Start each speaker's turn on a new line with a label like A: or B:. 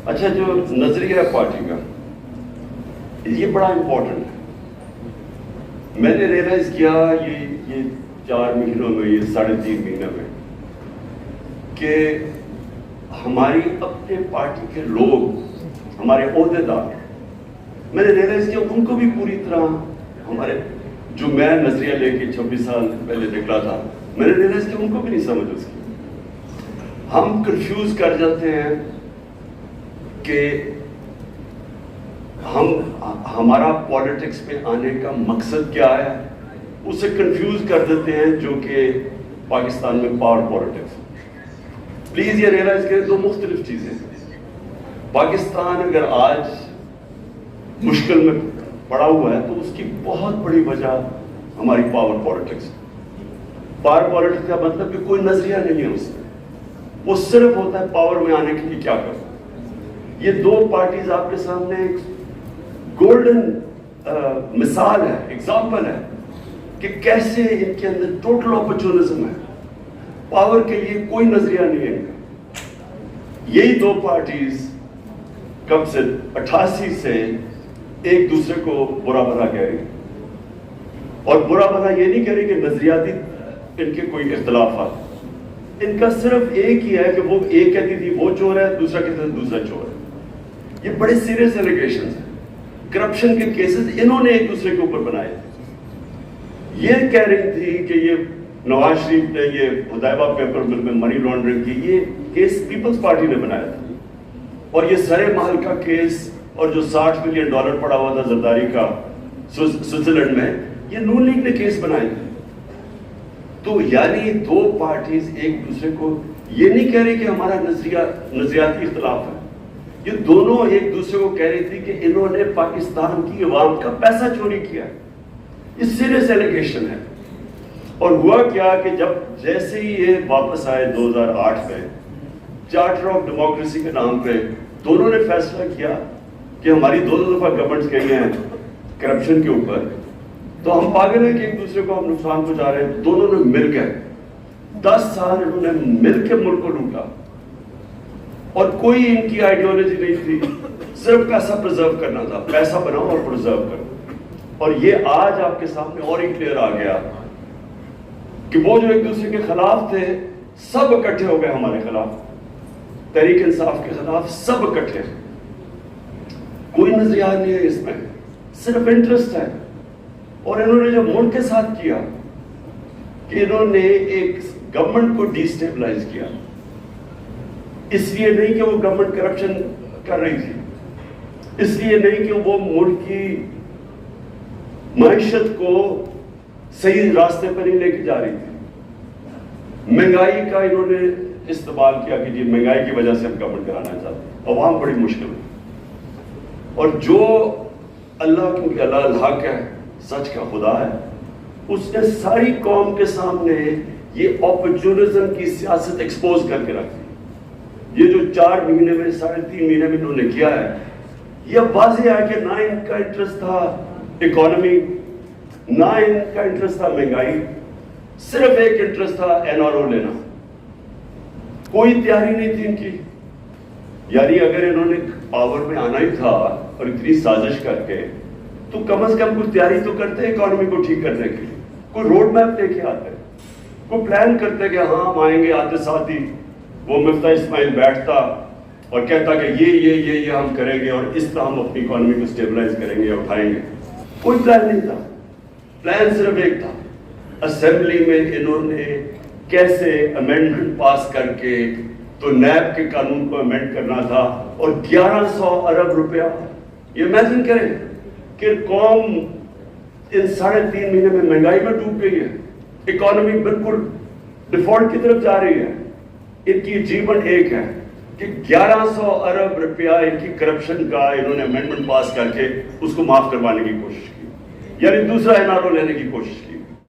A: اچھا، جو نظریہ ہے پارٹی کا یہ بڑا امپورٹنٹ ہے. میں نے ریئلائز کیا یہ 4 مہینوں میں، یہ 3.5 مہینوں میں، کہ ہماری اپنے پارٹی کے لوگ، ہمارے عہدیدار، میں نے ریئلائز کیا ان کو بھی پوری طرح ہمارے جو میں نظریہ لے کے 26 سال پہلے نکلا تھا، میں نے ریئلائز کیا ان کو بھی نہیں سمجھ اس کی. ہم کنفیوز کر جاتے ہیں کہ ہمارا پالیٹکس میں آنے کا مقصد کیا ہے، اسے کنفیوز کر دیتے ہیں، جو کہ پاکستان میں پاور پالیٹکس. پلیز یہ ریئلائز کریں، 2 مختلف چیزیں. پاکستان اگر آج مشکل میں پڑا ہوا ہے تو اس کی بہت بڑی وجہ ہماری پاور پالیٹکس. پاور پالیٹکس کا مطلب کہ کوئی نظریہ نہیں ہے اس میں، وہ صرف ہوتا ہے پاور میں آنے کے لیے کیا کرنا. یہ 2 پارٹیز آپ کے سامنے ایک گولڈن مثال ہے، ایگزامپل ہے کہ کیسے ان کے اندر ٹوٹل اپرچونزم ہے. پاور کے لیے کوئی نظریہ نہیں ہے. یہی 2 پارٹیز کب سے 88 سے ایک دوسرے کو برا بھلا کہہ رہی، اور برا بھلا یہ نہیں کہہ رہی کہ نظریاتی ان کے کوئی اختلافات. ان کا صرف ایک ہی ہے کہ وہ ایک کہتی تھی وہ چور ہے، دوسرا کہتا تھا دوسرا چور ہے. یہ بڑے سیریس ایلیگیشنز ہیں. کرپشن کے کیسز انہوں نے ایک دوسرے کے اوپر بنائے. یہ کہہ رہی تھی کہ یہ نواز شریف نے یہ حدیبہ پیپر مل میں منی لانڈرنگ کی، یہ کیس پیپلز پارٹی نے بنایا تھا. اور یہ سرے محل کا کیس اور جو $60 ملین پڑا ہوا تھا زرداری کا سوئٹزرلینڈ میں، یہ نون لیگ نے کیس بنائے تھے. تو یعنی 2 پارٹیز ایک دوسرے کو یہ نہیں کہہ رہی کہ ہمارا نظریاتی اختلاف ہے. یہ دونوں ایک دوسرے کو کہہ رہی تھی کہ انہوں نے پاکستان کی عوام کا پیسہ چوری کیا. یہ سیریس ایلیگیشن ہے. اور ہوا کیا کہ جب جیسے ہی یہ واپس آئے 2008 میں چارٹر آف ڈیموکریسی کے نام پہ، دونوں نے فیصلہ کیا کہ ہماری 2 دفعہ گورنمنٹس گئی ہیں کرپشن کے اوپر، تو ہم پاگل ہیں کہ ایک دوسرے کو ہم نقصان پہنچا رہے ہیں. دونوں نے مل کے 10 سال انہوں نے مل کے ملک کو لوٹا، اور کوئی ان کی آئیڈیالوجی نہیں تھی، صرف پیسہ پرزرو کرنا تھا. پیسہ بناؤ اور پرزرو کرو. اور یہ آج آپ کے سامنے اور ہی کلیئر آ گیا کہ وہ جو ایک دوسرے کے خلاف تھے سب اکٹھے ہو گئے ہمارے خلاف. تحریک انصاف کے خلاف سب اکٹھے. کوئی نظریات نہیں ہے اس میں، صرف انٹرسٹ ہے. اور انہوں نے جو ملک کے ساتھ کیا کہ انہوں نے ایک گورنمنٹ کو ڈی اسٹیبلائز کیا. اس لیے نہیں کہ وہ گورنمنٹ کرپشن کر رہی تھی، اس لیے نہیں کہ وہ ملک کی معیشت کو صحیح راستے پر نہیں لے کے جا رہی تھی. مہنگائی کا انہوں نے استعمال کیا کہ جی مہنگائی کی وجہ سے ہم گورنمنٹ کرانا چاہتے ہیں، عوام بڑی مشکل ہے. اور جو اللہ، کیونکہ اللہ الحق ہے، سچ کا خدا ہے، اس نے ساری قوم کے سامنے یہ اپرچونزم کی سیاست ایکسپوز کر کے رکھ دی. یہ جو 4 مہینے میں 3.5 مہینے میں انہوں نے کیا ہے، یہ واضح ہے کہ نہ ان کا انٹرسٹ تھا اکانومی، نہ ان کا انٹرسٹ تھا مہنگائی، صرف ایک انٹرسٹ تھا NRO لینا. کوئی تیاری نہیں تھی ان کی. یعنی اگر انہوں نے پاور میں آنا ہی تھا اور اتنی سازش کر کے، تو کم از کم کوئی تیاری تو کرتے اکانومی کو ٹھیک کرنے کے لیے. کوئی روڈ میپ لے کے آتے، کوئی پلان کرتے کہ ہاں ہم آئیں گے. آتے ساتھ ہی وہ مفتاح اسماعیل بیٹھتا اور کہتا کہ یہ ہم کریں گے اور اس طرح ہم اپنی اکانومی کو اسٹیبلائز کریں گے، اٹھائیں گے. کوئی پلان نہیں تھا. پلان صرف ایک تھا، اسمبلی میں انہوں نے کیسے امینڈمنٹ پاس کر کے تو نیب کے قانون کو امینڈ کرنا تھا. اور 1100 ارب روپیہ، یہ امیجن کریں کہ قوم ان 3.5 مہینے میں مہنگائی میں ڈوب گئی ہے، اکانومی بالکل ڈیفالٹ کی طرف جا رہی ہے. ان کی اچیومنٹ ایک ہے کہ 1100 ارب روپیہ ان کی کرپشن کا انہوں نے امینڈمنٹ پاس کر کے اس کو معاف کروانے کی کوشش کی، یعنی دوسرا NRO لینے کی کوشش کی.